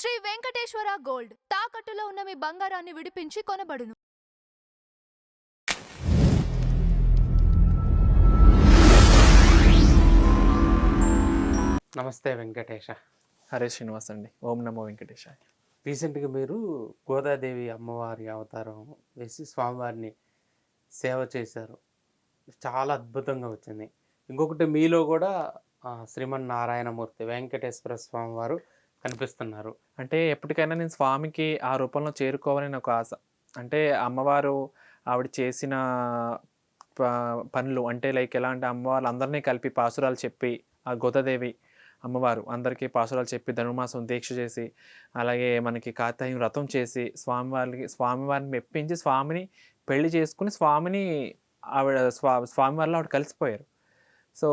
Shri Venkateswara gold తాకట్టులో ఉన్న మీ బంగారాన్ని విడిపించి కొనబడును. నమస్తే వెంకటేశ. హరే శ్రీనివాస్ అండి. ఓం నమో వెంకటేశాయ. రీసెంట్గా మీరు గోదాదేవి అమ్మవారి అవతారం వేసి స్వామివారిని సేవ చేశారు. చాలా అద్భుతంగా వచ్చింది. ఇంకొకటి మీలో కూడా శ్రీమన్నారాయణమూర్తి వెంకటేశ్వర స్వామి వారు కనిపిస్తున్నారు. అంటే ఎప్పటికైనా నేను స్వామికి ఆ రూపంలో చేరుకోవాలని ఒక ఆశ. అంటే అమ్మవారు ఆవిడ చేసిన పనులు అంటే లైక్ ఎలా అంటే అమ్మవారు అందరినీ కలిపి పాసురాలు చెప్పి, ఆ గోదాదేవి అమ్మవారు అందరికీ పాసురాలు చెప్పి ధనుర్మాసం దీక్ష చేసి, అలాగే మనకి కార్తీక వ్రతం చేసి స్వామివారిని మెప్పించి స్వామిని పెళ్లి చేసుకుని స్వామిని ఆవిడ స్వామివారిలో ఆవిడ కలిసిపోయారు. సో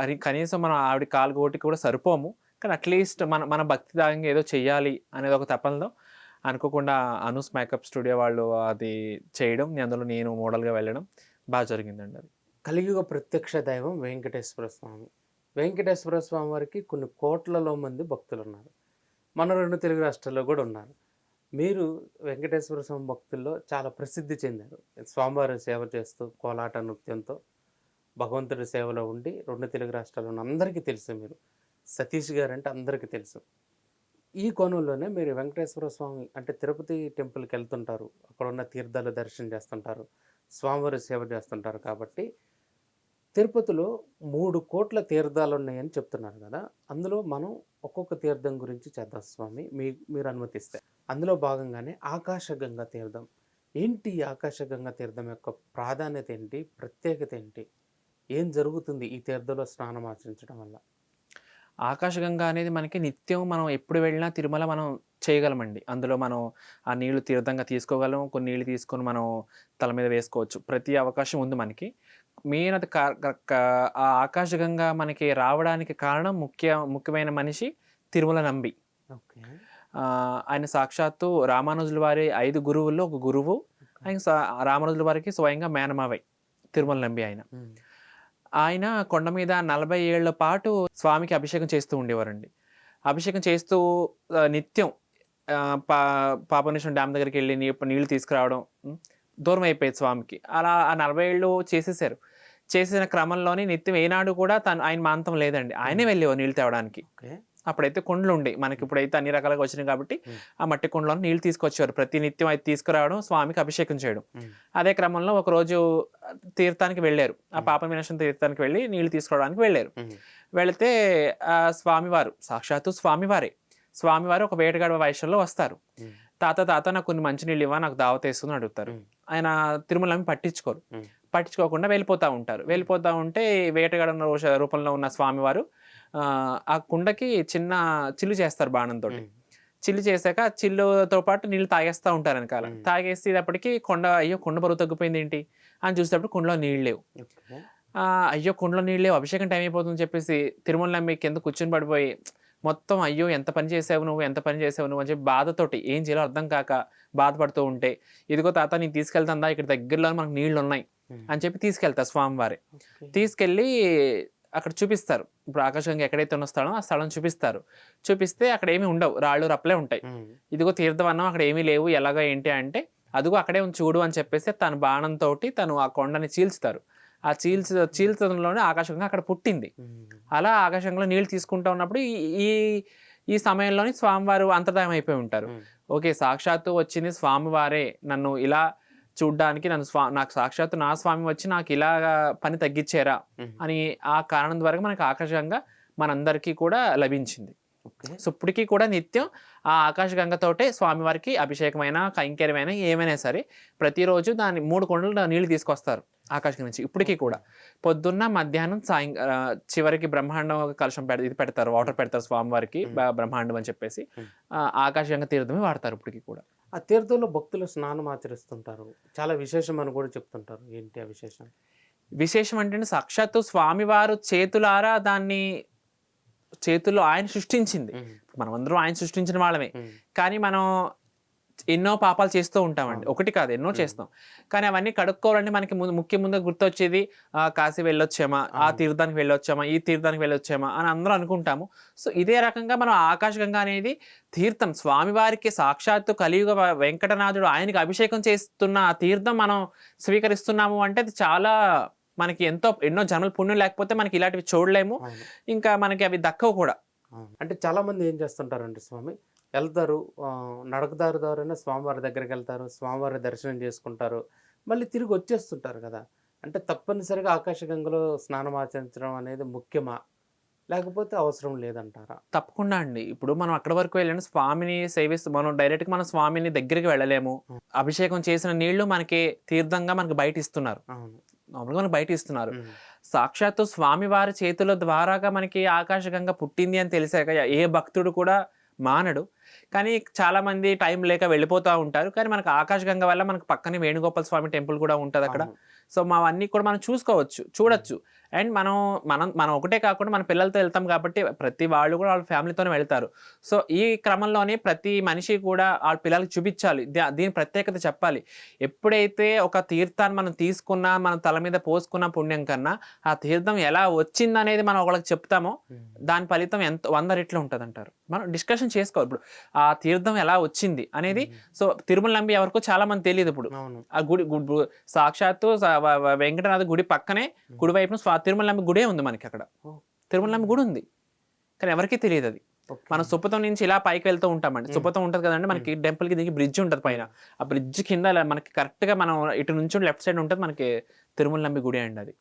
అది కనీసం మనం ఆవిడ కాలుగోటికి కూడా సరిపోము, కానీ అట్లీస్ట్ మన భక్తి దాగంగా ఏదో చెయ్యాలి అనేది ఒక తపనలో అనుకోకుండా అనూస్ మేకప్ స్టూడియో వాళ్ళు అది చేయడం, అందులో నేను మోడల్గా వెళ్ళడం బాగా జరిగిందండి. అది కలియుగ ప్రత్యక్ష దైవం వెంకటేశ్వర స్వామి. వెంకటేశ్వర స్వామి వారికి కొన్ని కోట్లలో మంది భక్తులు ఉన్నారు. మన 2 తెలుగు రాష్ట్రాల్లో కూడా ఉన్నారు. మీరు వెంకటేశ్వర స్వామి భక్తుల్లో చాలా ప్రసిద్ధి చెందారు. స్వామివారి సేవ చేస్తూ కోలాట నృత్యంతో భగవంతుడి సేవలో ఉండి 2 తెలుగు రాష్ట్రాల్లో ఉన్న అందరికీ తెలుసు. మీరు సతీష్ గారు అంటే అందరికీ తెలుసు. ఈ కోణంలోనే మీరు వెంకటేశ్వర స్వామి అంటే తిరుపతి టెంపుల్కి వెళ్తుంటారు, అక్కడ ఉన్న తీర్థాలు దర్శనం చేస్తుంటారు, స్వామివారి సేవ చేస్తుంటారు. కాబట్టి తిరుపతిలో 3 కోట్ల తీర్థాలు ఉన్నాయని చెప్తున్నారు కదా. అందులో మనం ఒక్కొక్క తీర్థం గురించి చేద్దాం స్వామి, మీరు అనుమతిస్తే. అందులో భాగంగానే ఆకాశగంగా తీర్థం ఏంటి? ఆకాశగంగా తీర్థం యొక్క ప్రాధాన్యత ఏంటి? ప్రత్యేకత ఏంటి? ఏం జరుగుతుంది ఈ తీర్థంలో స్నానం ఆచరించడం వల్ల? ఆకాశగంగా అనేది మనకి నిత్యం మనం ఎప్పుడు వెళ్ళినా తిరుమల మనం చేయగలమండి. అందులో మనం ఆ నీళ్లు తీర్థంగా తీసుకోగలం, కొన్ని నీళ్ళు తీసుకొని మనం తల మీద వేసుకోవచ్చు. ప్రతి అవకాశం ఉంది మనకి. మెయిన్ అది ఆ ఆకాశగంగా మనకి రావడానికి కారణం ముఖ్యమైన మనిషి తిరుమల నంబి. ఓకే. ఆయన సాక్షాత్తు రామానుజుల వారి 5 గురువుల్లో ఒక గురువు. ఆయన రామానుజుల వారికి స్వయంగా మేనమావై తిరుమల నంబి ఆయన కొండ మీద 40 ఏళ్ల పాటు స్వామికి అభిషేకం చేస్తూ ఉండేవారండి. అభిషేకం చేస్తూ నిత్యం పాపనేశ్వరం డ్యామ్ దగ్గరికి వెళ్ళి నీళ్లు తీసుకురావడం దూరం అయిపోయేది స్వామికి. అలా ఆ 40 ఏళ్ళు చేసేసారు. చేసిన క్రమంలోనే నిత్యం ఏనాడు కూడా ఆయన మాంతం లేదండి. ఆయనే వెళ్ళేవారు నీళ్ళు తేవడానికి. అప్పుడైతే కుండలు ఉండే, మనకి ఇప్పుడైతే అన్ని రకాలుగా వచ్చినాయి కాబట్టి ఆ మట్టి కుండలో నీళ్ళు తీసుకొచ్చేవారు. ప్రతి నిత్యం అయితే తీసుకురావడం, స్వామికి అభిషేకం చేయడం. అదే క్రమంలో ఒకరోజు తీర్థానికి వెళ్ళారు. ఆ పాప వినాశనం తీర్థానికి వెళ్ళి నీళ్లు తీసుకురావడానికి వెళ్ళారు. వెళితే ఆ స్వామివారు సాక్షాత్తు స్వామివారు ఒక వేటగాడ వయసులో వస్తారు. తాత నాకు కొన్ని మంచినీళ్ళు ఇవ్వ, నాకు దావత వేసుకుని అడుగుతారు. ఆయన తిరుమలని పట్టించుకోకుండా వెళ్ళిపోతా ఉంటే వేటగాడ రూపంలో ఉన్న స్వామివారు ఆ కుండకి చిన్న చిల్లు చేస్తారు బాణంతో. చిల్లు చేశాక చిల్లుతో పాటు నీళ్ళు తాగేస్తూ ఉంటారు వెనకాల. తాగేసేటప్పటికి కుండ బరువు తగ్గిపోయింది ఏంటి అని చూసేటప్పుడు కుండలో నీళ్ళు లేవు. కుండలో నీళ్ళు లేవు, అభిషేకం టైం అయిపోతుందని చెప్పేసి తిరుమల నమ్మి కింద కూర్చొని పడిపోయి మొత్తం ఎంత పని చేసావు నువ్వు అని చెప్పి బాధతోటి ఏం చేయాలో అర్థం కాక బాధపడుతూ ఉంటే, ఇదిగో తాత నేను తీసుకెళ్తాందా, ఇక్కడ దగ్గరలో మనకు నీళ్లు ఉన్నాయి అని చెప్పి తీసుకెళ్తారు స్వామివారి. తీసుకెళ్ళి అక్కడ చూపిస్తారు. ఇప్పుడు ఆకాశంగా ఎక్కడైతే ఉన్న స్థలం ఆ స్థలం చూపిస్తే అక్కడ ఏమీ ఉండవు, రాళ్ళు రప్పలే ఉంటాయి. ఇదిగో తీర్థం అన్నం అక్కడ ఏమీ లేవు, ఎలాగో ఏంటి అంటే అదిగో అక్కడే చూడు అని చెప్పేసి తన బాణంతో తను ఆ కొండని చీల్చుతారు. ఆ చీల్చడంలోనే ఆకాశంగా అక్కడ పుట్టింది. అలా ఆకాశంలో నీళ్ళు తీసుకుంటూ ఉన్నప్పుడు ఈ సమయంలోని స్వామివారు అంతర్ధాయం అయిపోయి ఉంటారు. ఓకే, సాక్షాత్తు వచ్చింది స్వామివారే నన్ను ఇలా చూడ్డానికి, నాకు సాక్షాత్తు నా స్వామి వచ్చి నాకు ఇలాగా పని తగ్గించారా అని ఆ కారణం ద్వారా మనకి ఆకాశగంగా మనందరికీ కూడా లభించింది. సో ఇప్పటికీ కూడా నిత్యం ఆ ఆకాశగంగతోటే స్వామివారికి అభిషేకమైన కైంకర్యమైన ఏమైనా సరే ప్రతిరోజు దాన్ని 3 కుండలు నీళ్లు తీసుకొస్తారు ఆకాశం నుంచి. ఇప్పటికీ కూడా పొద్దున్న, మధ్యాహ్నం, చివరికి బ్రహ్మాండం కలశం పెడతారు, వాటర్ పెడతారు స్వామివారికి, బ్రహ్మాండం అని చెప్పేసి ఆకాశగంగ తీర్థమే వాడతారు ఇప్పటికీ కూడా. ఆ తీర్థంలో భక్తులు స్నానం ఆచరిస్తుంటారు, చాలా విశేషం అని కూడా చెప్తుంటారు. ఏంటి ఆ విశేషం? విశేషం అంటే సాక్షాత్తు స్వామివారు చేతులారా దాన్ని చేతుల్లో ఆయన సృష్టించింది. మనమందరం ఆయన సృష్టించిన వాళ్ళమే, కానీ మనం ఎన్నో పాపాలు చేస్తూ ఉంటామండి. ఒకటి కాదు, ఎన్నో చేస్తాం. కానీ అవన్నీ కడుక్కోవాలంటే మనకి ముందుగా గుర్తొచ్చేది కాశీ వెళ్ళొచ్చామా, ఆ తీర్థానికి వెళ్ళొచ్చామా, ఈ తీర్థానికి వెళ్ళొచ్చామా అని అందరూ అనుకుంటాము. సో ఇదే రకంగా మనం ఆకాశగంగా అనేది తీర్థం, స్వామివారికి సాక్షాత్తు కలియుగ వెంకటనాథుడు ఆయనకి అభిషేకం చేస్తున్న ఆ తీర్థం మనం స్వీకరిస్తున్నాము అంటే అది చాలా మనకి ఎన్నో జన్మల పుణ్యం లేకపోతే మనకి ఇలాంటివి చూడలేము, ఇంకా మనకి అవి దక్కవు కూడా. అంటే చాలామంది ఏం చేస్తుంటారంటే స్వామి, వెళ్తారు నడకదారు ద్వారానే స్వామివారి దగ్గరికి వెళ్తారు, స్వామివారి దర్శనం చేసుకుంటారు, మళ్ళీ తిరిగి వచ్చేస్తుంటారు కదా. అంటే తప్పనిసరిగా ఆకాశగంగలో స్నానం ఆచరించడం అనేది ముఖ్యమా, లేకపోతే అవసరం లేదంటారా? తప్పకుండా అండి. ఇప్పుడు మనం అక్కడి వరకు వెళ్ళిన స్వామిని సేవిస్తూ మనం డైరెక్ట్గా మనం స్వామిని దగ్గరికి వెళ్ళలేము. అభిషేకం చేసిన నీళ్లు మనకి తీర్థంగా మనకి బయట ఇస్తున్నారు, మామూలుగా మనకి బయట ఇస్తున్నారు. సాక్షాత్తు స్వామివారి చేతుల ద్వారాగా మనకి ఆకాశగంగ పుట్టింది అని తెలిసాక ఏ భక్తుడు కూడా మానడు. కానీ చాలా మంది టైం లేక వెళ్ళిపోతూ ఉంటారు. కానీ మనకు ఆకాశగంగ వల్ల మనకు పక్కనే వేణుగోపాల స్వామి టెంపుల్ కూడా ఉంటుంది అక్కడ. సో అవన్నీ కూడా మనం చూడొచ్చు. అండ్ మనం ఒకటే కాకుండా మన పిల్లలతో వెళ్తాం కాబట్టి ప్రతి వాళ్ళు కూడా వాళ్ళ ఫ్యామిలీతోనే వెళ్తారు. సో ఈ క్రమంలోనే ప్రతి మనిషి కూడా వాళ్ళ పిల్లలకి చూపించాలి, దీని ప్రత్యేకత చెప్పాలి. ఎప్పుడైతే ఒక తీర్థాన్ని మనం తీసుకున్నా, మన తల మీద పోసుకున్న పుణ్యం కన్నా ఆ తీర్థం ఎలా వచ్చిందనేది మనం ఒకళ్ళకి చెప్తామో దాని ఫలితం 100 రెట్లు ఉంటుంది అంటారు. మనం డిస్కషన్ చేసుకోవాలి. ఇప్పుడు ఆ తీర్థం ఎలా వచ్చింది అనేది, సో తిరుమల నంబి ఎవరికో చాలా మంది తెలియదు. ఇప్పుడు ఆ గుడి సాక్షాత్తు వెంకటనాథ గుడి పక్కనే గుడి వైపున తిరుమల నంబి గుడే ఉంది మనకి. అక్కడ తిరుమల నంబి గుడి ఉంది, కానీ ఎవరికీ తెలియదు అది. మనం సుపతం నుంచి ఇలా పైకి వెళ్తూ ఉంటామండి. సుపతం ఉంటుంది కదండి మనకి, టెంపుల్ కి దిగి బ్రిడ్జ్ ఉంటుంది పైన. ఆ బ్రిడ్జ్ కింద మనకి కరెక్ట్ గా మనం ఇటు నుంచి లెఫ్ట్ సైడ్ ఉంటుంది మనకి తిరుమల నంబి గుడి అండి అది.